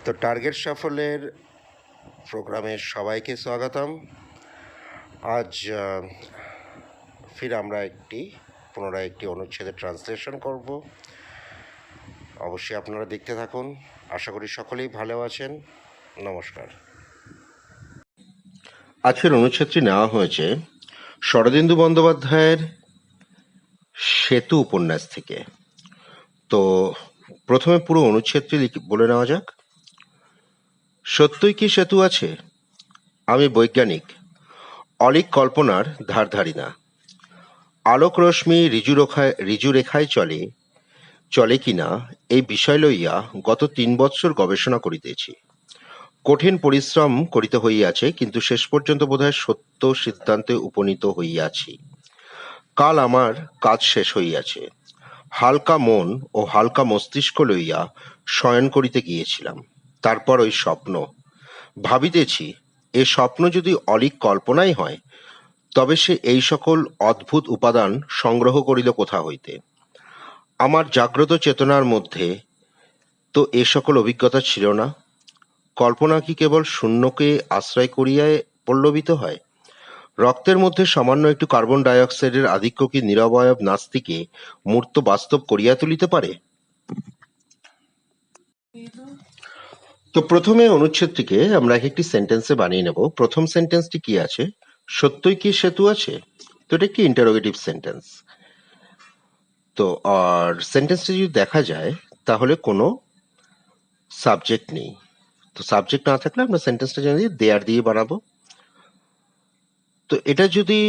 তো টার্গেট সাফল্যের প্রোগ্রামে সবাইকে স্বাগতম। আজ ফির আমরা পুনরায় একটি অনুচ্ছেদের ট্রান্সলেশন করব। অবশ্যই আপনারা দেখতে থাকুন। আশা করি সকলেই ভালো আছেন। নমস্কার। আজকের অনুচ্ছেদটি নেওয়া হয়েছে শরদিন্দু বন্দ্যোপাধ্যায়ের সেতু উপন্যাস থেকে। তো প্রথমে পুরো অনুচ্ছেদটি বলে নেওয়া যাক। সত্যই কি সেতু আছে? আমি বৈজ্ঞানিক, অলীক কল্পনার ধারধারি না। আলোক রশ্মি ঋজু রেখায় চলে কিনা এই বিষয় লইয়া গত ৩ বৎসর গবেষণা করিতেছি। কঠিন পরিশ্রম করিতে হইয়াছে, কিন্তু শেষ পর্যন্ত বোধহয় সত্য সিদ্ধান্তে উপনীত হইয়াছি। কাল আমার কাজ শেষ হইয়াছে। হালকা মন ও হালকা মস্তিষ্ক লইয়া শয়ন করিতে গিয়েছিলাম। তারপর ওই স্বপ্ন। ভাবিতেছি, এ স্বপ্ন যদি অলীক কল্পনাই হয়, তবে সে এই সকল অদ্ভুত উপাদান সংগ্রহ করিল কোথা হইতে? আমার জাগ্রত চেতনার মধ্যে তো এ সকল অভিজ্ঞতা ছিল না। কল্পনা কি কেবল শূন্যকে আশ্রয় করিয়াই পল্লবিত হয়? রক্তের মধ্যে সামান্য একটু কার্বন ডাইঅক্সাইডের আধিক্য কি নিরবয়ব নাস্তিকে মূর্ত বাস্তব করিয়া তুলিতে পারে? তো প্রথমে অনুচ্ছেদটিকে আমরা একটি সেন্টেন্সে বানিয়ে নেব। প্রথম সেন্টেন্সটি কি আছে? সত্যই কি সেতু আছে? তো এটা একটি ইন্টারোগেটিভ সেন্টেন্স। তো আর সেন্টেন্সটি যদি দেখা যায় তাহলে কোনো সাবজেক্ট নেই। তো সাবজেক্ট না থাকলে আমরা সেন্টেন্সটা জানি দেয়ার দিয়ে বানাবো। তো এটা যদি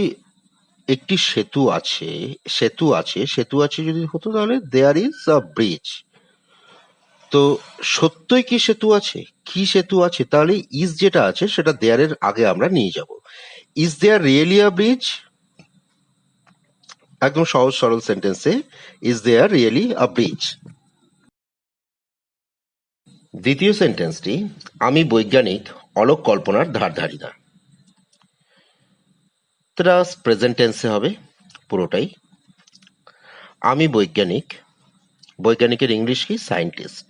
একটি সেতু আছে যদি হতো তাহলে দেয়ার ইজ আ ব্রিজ। তো সত্যই কি সেতু আছে? কি সেতু আছে? তাহলে ইজ যেটা আছে সেটা দেয়ারের আগে আমরা নিয়ে যাব। Is there really a bridge? একদম সহজ সরল সেন্টেন্সে is there really a bridge. দ্বিতীয় সেন্টেন্সটি, আমি বৈজ্ঞানিক, অলোক কল্পনার ধারধারি না। এটা প্রেজেন্ট টেন্সে হবে পুরোটাই। আমি বৈজ্ঞানিক, বৈজ্ঞানিকের ইংলিশ কি? সায়েন্টিস্ট।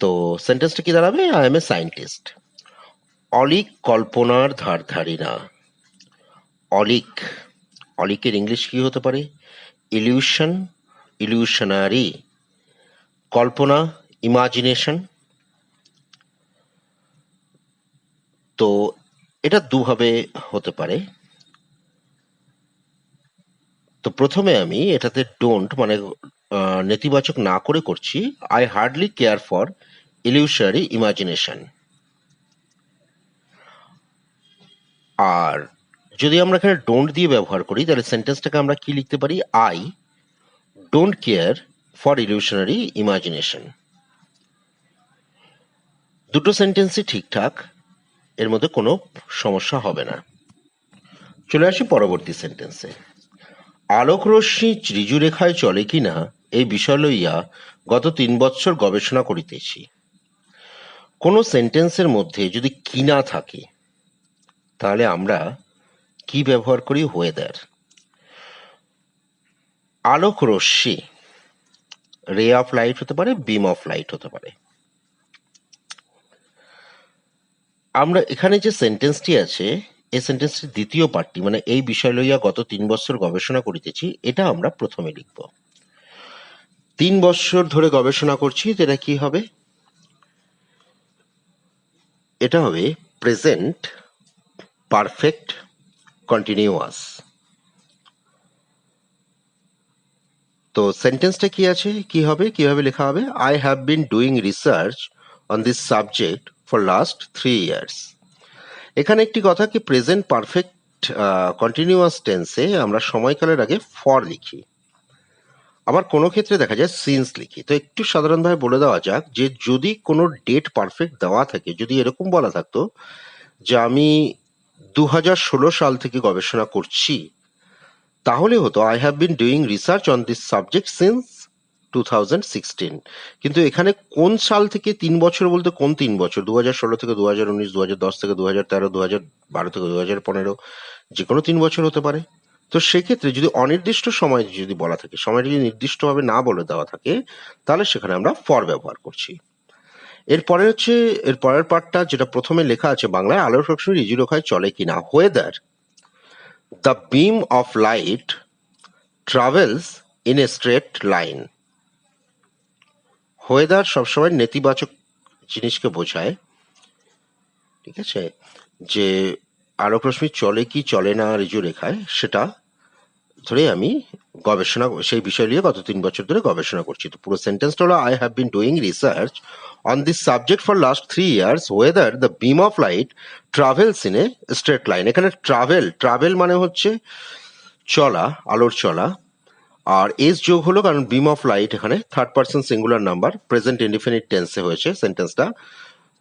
তো সেন্টেন্সটা কি দাঁড়াবে? I am a scientist. অলীক কল্পনার ধারধারি না। অলীক, অলীকের ইংলিশ কি হতে পারে? ইলিউশন, ইলিউশনারি। কল্পনা, ইমাজিনেশন। তো এটা দুভাবে হতে পারে। তো প্রথমে আমি এটাতে ডোন্ট মানে নেতিবাচক না করে করছি, I hardly care for illusionary imagination. আর যদি আমরা এখানে ডোন্ট দিয়ে ব্যবহার করি তাহলে সেন্টেন্সটাকে আমরা কি লিখতে পারি? I don't care for illusionary imagination. দুটো সেন্টেন্সই ঠিকঠাক, এর মধ্যে কোনো সমস্যা হবে না। চলে আসি পরবর্তী সেন্টেন্সে। আলোক রশ্মি ঋজু রেখায় চলে কিনা এই বিষয় লইয়া গত ৩ বৎসর গবেষণা করিতেছি। কোনো সেন্টেন্সের মধ্যে যদি কি না থাকে তাহলে আমরা কি ব্যবহার করি? ওয়েদার। আলোক রশ্মি, রে অফ লাইট হতে পারে, বিম অফ লাইট হতে পারে। আমরা এখানে যে সেন্টেন্সটি আছে এই সেন্টেন্সটির দ্বিতীয় পার্টটি মানে এই বিষয় লইয়া গত ৩ বৎসর গবেষণা করিতেছি, এটা আমরা প্রথমে লিখব। ৩ বৎসর ধরে গবেষণা করছি, এটা কি হবে? এটা হবে প্রেজেন্ট পারফেক্ট কন্টিনিউয়াস। তো সেন্টেন্সটা কি আছে? কি হবে? কিভাবে লেখা হবে? I have been doing research on this subject for last 3 years. এখানে একটি কথা কি, প্রেজেন্ট পারফেক্ট কন্টিনিউয়াস টেন্সে আমরা সময়কালের আগে ফর লিখি, আবার কোনো ক্ষেত্রে দেখা যায় সিন্স লিখি। তো একটু সাধারণভাবে বলে দেওয়া যাক যে যদি কোনো ডেট পারফেক্ট দেওয়া থাকে, যদি এরকম বলা থাকতো যে আমি 2016 সাল থেকে গবেষণা করছি, তাহলে হতো I have been doing research on this subject since 2016। কিন্তু এখানে কোন সাল থেকে ৩ বছর বলতে কোন ৩ বছর? 2016 থেকে 2019, 2010 থেকে 2013, 2012 থেকে 2015, যে কোনো ৩ বছর হতে পারে। তো সেক্ষেত্রে যদি অনির্দিষ্ট সময় যদি বলা থাকে, সময়টা যদি নির্দিষ্টভাবে না বলে দেওয়া থাকে, তাহলে সেখানে আমরা ফর ব্যবহার করছি। এর পরের পার্টটা যেটা প্রথমে লেখা আছে বাংলায়, আলোর রশ্মি ঋজুরেখায় চলে কিনা। Whether the beam of light travels in a straight line. Whether সবসময় নেতিবাচক জিনিসকে বোঝায়, ঠিক আছে, যে আলোক রশ্মি চলে কি চলে না ঋজু রেখায়, সেটা ধরে আমি গবেষণা সেই বিষয় নিয়ে গত 3 বছর ধরে গবেষণা করছি। তো পুরো সেন্টেন্সটা হলো, I have been doing research on this subject for last 3 years whether the beam of light travels in a straight line. এখানে ট্রাভেল মানে হচ্ছে চলা, আলোর চলা, আর এস যোগ হলো কারণ বিম অফ লাইট এখানে third person singular number, present indefinite টেন্সে হয়েছে সেন্টেন্সটা।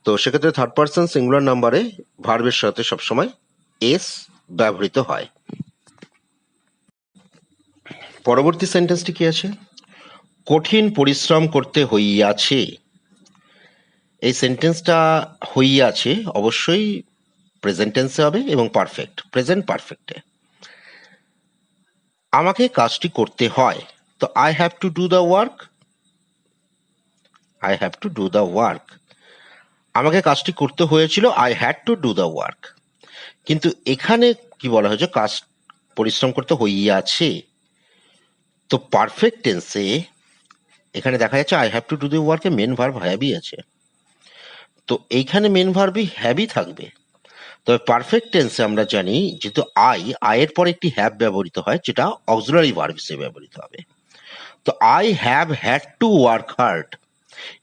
তো সেক্ষেত্রে থার্ড পার্সন সিঙ্গুলার নাম্বারে ভার্বের সাথে সবসময় এস ব্যবহৃত হয়। পরবর্তী সেন্টেন্সটি কি আছে? কঠিন পরিশ্রম করতে হইয়াছে। এই সেন্টেন্সটা হইয়াছে অবশ্যই প্রেজেন্ট টেন্সে হবে এবং পারফেক্ট, প্রেজেন্ট পারফেক্টে। আমাকে কাজটি করতে হয়, তো I have to do the work, I have to do the work. আমাকে কাজটি করতে হয়েছিল, I had to do the work. কিন্তু এখানে কি বলা হয়েছে? কাজ পরিশ্রম করতে হইয়াছে। তো পারফেক্ট টেন্সে এখানে দেখা যাচ্ছে I have to do the ওয়ার্কে মেন ভার্ব হ্যাভই আছে, তো এইখানে মেন ভার্বই হ্যাভই থাকবে। তবে পারফেক্ট টেন্সে আমরা জানি যেহেতু আয়ের পর একটি হ্যাভ ব্যবহৃত হয়, যেটা অক্সিলারি ভার্ব হিসেবে ব্যবহৃত হবে। তো I have had to work hard.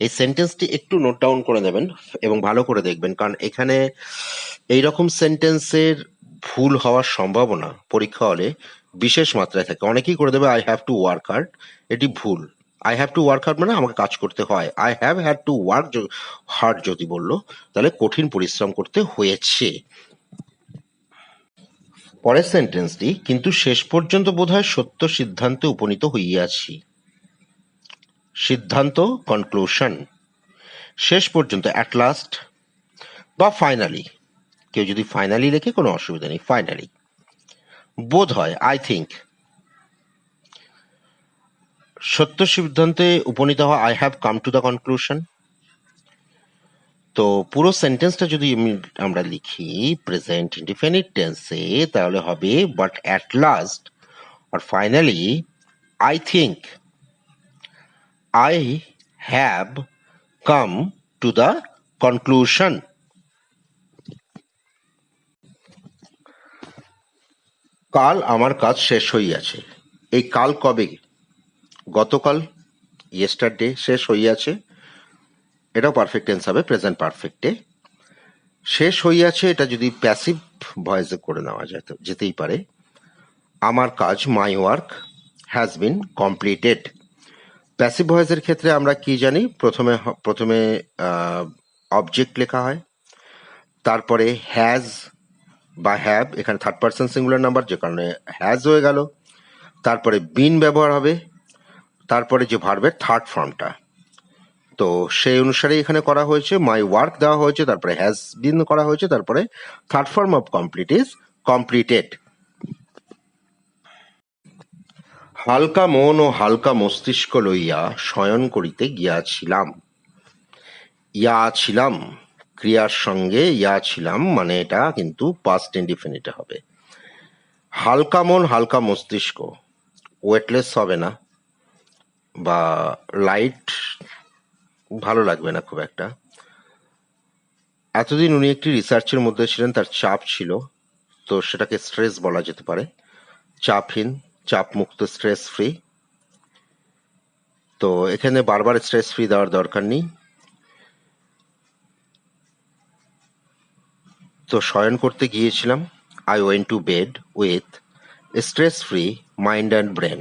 এই সেন্টেন্সটি একটু নোট ডাউন করে নেবেন এবং ভালো করে দেখবেন, কারণ এখানে এইরকম সেন্টেন্সের ভুল হওয়ার সম্ভাবনা পরীক্ষা হলে বিশেষ মাত্রায় থাকে। অনেকেই করে দেবে I have to work hard, এটি ভুল। I have to work hard মানে আমাকে কাজ করতে হয়। I have had to work hard যদি বললো, তাহলে কঠিন পরিশ্রম করতে হয়েছে। পরের সেন্টেন্সটি, কিন্তু শেষ পর্যন্ত বোধহয় সত্য সিদ্ধান্তে উপনীত হইয়াছি। সিদ্ধান্ত কনক্লুশন, শেষ পর্যন্ত অ্যাট লাস্ট বা ফাইনালি। কেউ যদি ফাইনালি লেখে কোনো অসুবিধা নেই, ফাইনালি। বোধ হয়, আই থিঙ্ক। সত্য সিদ্ধান্তে উপনীত হওয়া, I have come to the conclusion. তো পুরো সেন্টেন্সটা যদি আমরা লিখি প্রেজেন্ট ইনডিফিনিট টেন্সে, তাহলে হবে বাট অ্যাট লাস্ট আর finally I think I have come to the conclusion. কাল আমার কাজ শেষ হইয়াছে। এই কাল কবে? গতকাল, ইয়েস্টারডে শেষ হইয়াছে, এটাও পারফেক্ট টেন্স হবে প্রেজেন্ট পারফেক্টে। শেষ হইয়াছে এটা যদি প্যাসিভ ভয়েসে করে নেওয়া যায় তো যেতেই পারে। আমার কাজ, my work has been completed. Passive ভয়েসের ক্ষেত্রে আমরা কি জানি? প্রথমে অবজেক্ট লেখা হয়, তারপরে হ্যাজ বা হ্যাভ, এখানে থার্ড পার্সন সিঙ্গুলার নাম্বার যে কারণে হ্যাজ হয়ে গেল, তারপরে বিন ব্যবহার হবে, তারপরে যে ভার্বের থার্ড ফর্মটা, তো সেই অনুসারে এখানে করা হয়েছে। মাই ওয়ার্ক দেওয়া হয়েছে, তারপরে হ্যাজ বিন করা হয়েছে, তারপরে third form of complete is completed. হালকা মন ও হালকা মস্তিষ্ক লইয়া শয়ন করিতে গিয়াছিলাম। ছিলাম ক্রিয়ার সঙ্গে ছিলাম, মানে এটা কিন্তু পাস্ট ইনডিফিনিটে হবে। হালকা মন হালকা মস্তিষ্ক, ওয়েটলেস হবে না বা লাইট ভালো লাগবে না খুব একটা। এতদিন উনি একটি রিসার্চের মধ্যে ছিলেন, তার চাপ ছিল, তো সেটাকে স্ট্রেস বলা যেতে পারে। চাপহীন, চাপ মুক্ত, স্ট্রেস ফ্রি। তো এখানে বারবার স্ট্রেস ফ্রি দেওয়ার দরকার নেই। তো শয়ন করতে গিয়েছিলাম, I went to bed with stress free mind and brain.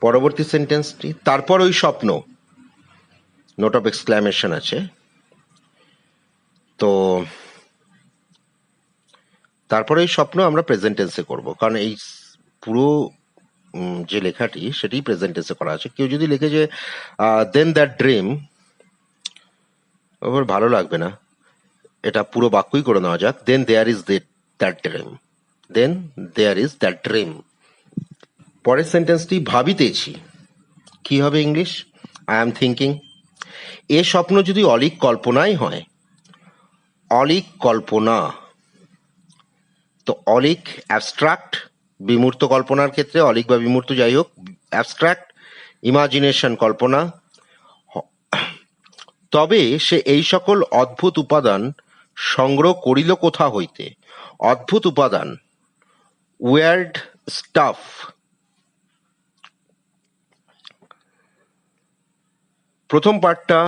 পরবর্তী সেন্টেন্সটি, তারপর ওই স্বপ্ন, নোট অফ এক্সক্লামেশন আছে। তো তারপরে এই স্বপ্ন আমরা প্রেজেন্ট টেন্সে করব, কারণ এই পুরো যে লেখাটি সেটি প্রেজেন্ট টেন্সে করা আছে। কেউ যদি লিখে যে দেন দ্যাট ড্রিম, ওর ভালো লাগবে না, এটা পুরো বাক্যই করে নেওয়া যাক, then there is that dream, then there is that dream. পরের সেন্টেন্সটি ভাবিতেছি, কি হবে ইংলিশ? I am thinking. এ স্বপ্ন যদি অলীক কল্পনাই হয়, অলীক কল্পনা, তো অলীক অ্যাবস্ট্রাক্ট, বিমূর্ত কল্পনার ক্ষেত্রে অলীক বা বিমূর্ত যাই হোক, অ্যাবস্ট্রাক্ট, ইমাজিনেশন কল্পনা। তবে সে এই সকল অদ্ভুত উপাদান সংগ্রহ করিল কোথা হইতে? অদ্ভুত উপাদান, ওয়ার্ড স্টাফ। প্রথম পার্টটা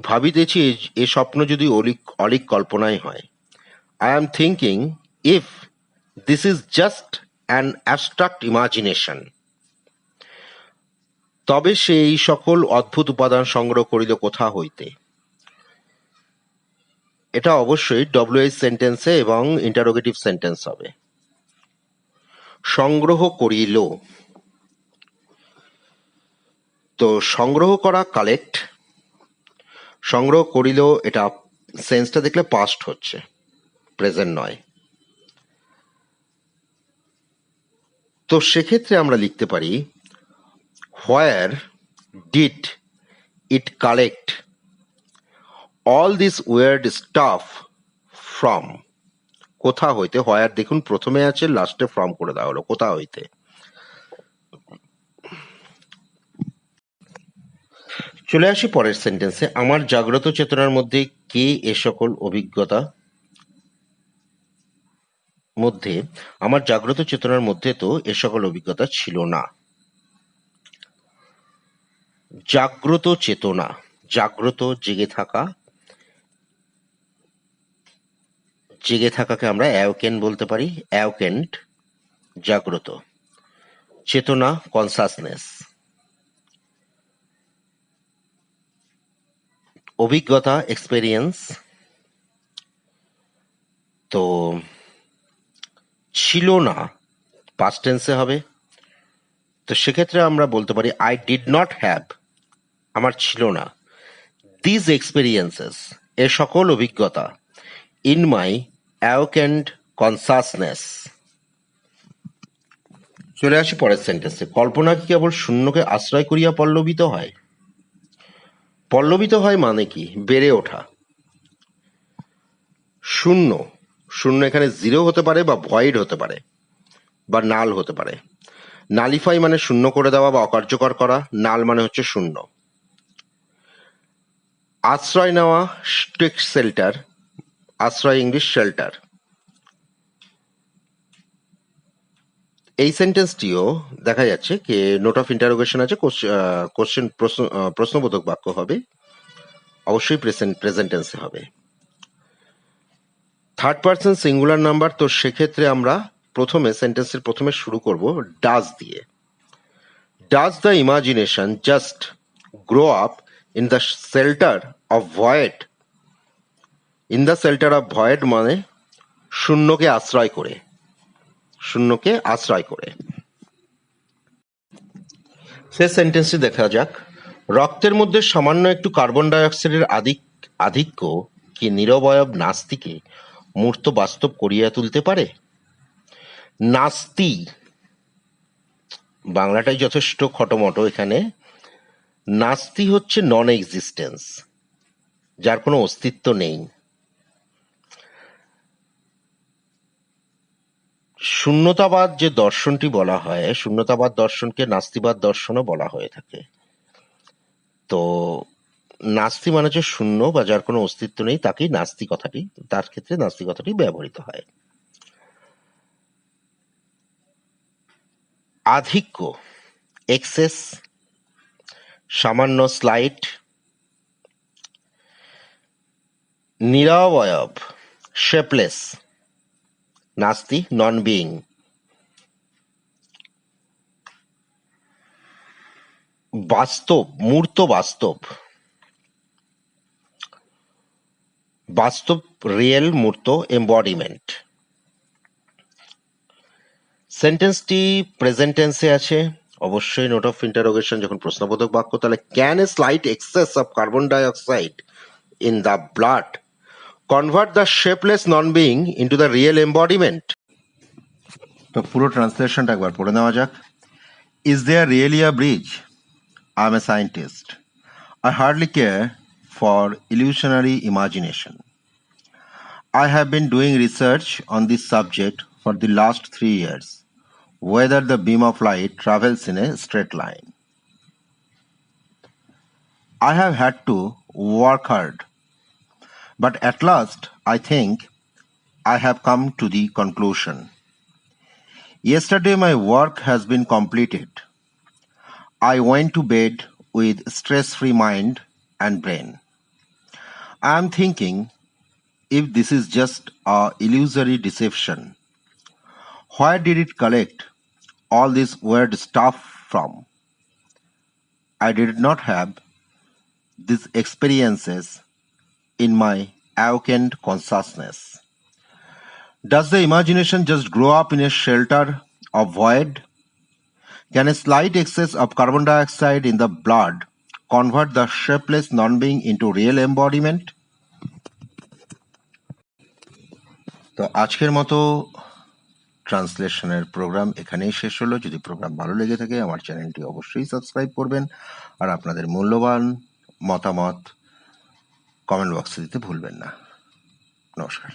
ভাবিতেছি এ স্বপ্ন যদি অলীক কল্পনাই হয়। I am thinking if this is just an abstract imagination. তবে সে এই সকল অদ্ভুত উপাদান সংগ্রহ করিল কোথা হইতে। এটা অবশ্যই WH সেন্টেন্সে এবং ইন্টারোগেটিভ সেন্টেন্স হবে। সংগ্রহ করিল, তো সংগ্রহ করা কালেক্ট, সংগ্রহ করিল, এটা সেন্সটা দেখলে পাস্ট হচ্ছে, প্রেজেন্ট নয়। তো সেক্ষেত্রে আমরা লিখতে পারি where did it collect all this word stuff from? কোথা হইতে, হোয়ার দেখুন প্রথমে আছে, লাস্টে ফ্রম করে দেওয়া হলো, কোথা হইতে। চলে আসি পরের সেন্টেন্সে। আমার জাগ্রত চেতনার মধ্যে কে এ সকল অভিজ্ঞতা মধ্যে, আমার জাগ্রত চেতনার মধ্যে তো এ সকল অভিজ্ঞতা ছিল না। জাগ্রত চেতনা, জাগ্রত জেগে থাকা, জেগে থাকাকে আমরা অ্যাওকেন বলতে পারি, অ্যাওকেন্ড, জাগ্রত। চেতনা, কনসাসনেস। অভিজ্ঞতা, এক্সপেরিয়েন্স। তো ছিল না পাস্ট টেন্সে হবে, তো সেক্ষেত্রে আমরা বলতে পারি আই ডিড নট হ্যাভ, আমার ছিল না, দিজ এক্সপেরিয়েন্সেস, এ সকল অভিজ্ঞতা, ইন মাই অ্যাওকেন্ড কনসাসনেস। চলে আসি পরের সেন্টেন্সে। কল্পনা কি কেবল শূন্যকে আশ্রয় করিয়া পল্লবিত হয়? পল্লবিত হয় মানে কি? বেড়ে ওঠা। শূন্য, শূন্য এখানে জিরো হতে পারে বা ভয়েড হতে পারে বা নাল হতে পারে। নালিফাই মানে শূন্য করে দেওয়া বা অকার্যকর করা, নাল মানে হচ্ছে শূন্য। আশ্রয় নেওয়া, টেক শেল্টার, আশ্রয় ইংলিশ শেল্টার। এই সেন্টেন্সটিও দেখা যাচ্ছে যে নোট অফ ইন্টারোগেশন আছে, কোশ্চেন, প্রশ্নবোধক বাক্য হবে, অবশ্যই প্রেজেন্ট টেন্সে হবে। থার্ড পারসন সিঙ্গুলার নাম্বার, তো সেক্ষেত্রে আমরা প্রথমে সেন্টেন্সের প্রথমে শুরু করব ডাজ দিয়ে। Does the imagination just grow up in the shelter of void? In the shelter of void মানে শূন্যকে আশ্রয় করে, শূন্যকে আশ্রয় করে। সে সেন্টেন্সটি দেখা যাক। রক্তের মধ্যে সামান্য একটু কার্বন ডাইঅক্সাইডের আধিক্য কি নিরবয়ব নাস্তিকে মূর্ত বাস্তব করিয়া তুলতে পারে? নাস্তি বাংলাটাই যথেষ্ট খটোমটো, এখানে নাস্তি হচ্ছে নন এক্সিস্টেন্স, যার কোনো অস্তিত্ব নেই। শূন্যতাবাদ যে দর্শনটি বলা হয়, শূন্যতাবাদ দর্শনকে নাস্তিবাদ দর্শনও বলা হয়ে থাকে। তো নাস্তি মানে যে শূন্য বা যার কোনো অস্তিত্ব নেই, তাকেই নাস্তি কথাটি, তার ক্ষেত্রে নাস্তি কথাটি ব্যবহৃত হয়। আধিক্য, এক্সেস, সামান্য, স্লাইট। নিরবয়ব, শেপলেস, নাস্তি, নন বিইং। বাস্তব, মূর্ত বাস্তব, বাস্তব, রিয়েল, মূর্ত, এমবডিমেন্ট। সেন্টেন্সটি প্রেজেন্ট টেন্সে আছে, অবশ্যই নোট অফ ইন্টারোগেশন যখন প্রশ্নবোধক বাক্য, তাহলে can a slight excess of carbon dioxide in the blood convert the shapeless non being into the real embodiment? তো পুরো ট্রান্সলেশনটা একবার পড়ে নেওয়া যাক। Is there really a bridge? I'm a scientist. I hardly care for illusionary imagination. I have been doing research on this subject for the last 3 years, whether the beam of light travels in a straight line. I have had to work hard, but at last I think I have come to the conclusion. Yesterday my work has been completed. I went to bed with stress-free mind and brain. I am thinking, if this is just a illusory deception, where did it collect all this weird stuff from? I did not have these experiences in my awakened consciousness. Does the imagination just grow up in a shelter of void? Can a slight excess of carbon dioxide in the blood convert the shapeless non-being into real embodiment? তো আজকের মতো ট্রান্সলেশনের programme এখানেই শেষ হলো। যদি programme ভালো লেগে থাকে আমার চ্যানেলটি অবশ্যই সাবস্ক্রাইব করবেন, আর আপনাদের মূল্যবান মতামত কমেন্ট বক্সে দিতে ভুলবেন না। নমস্কার।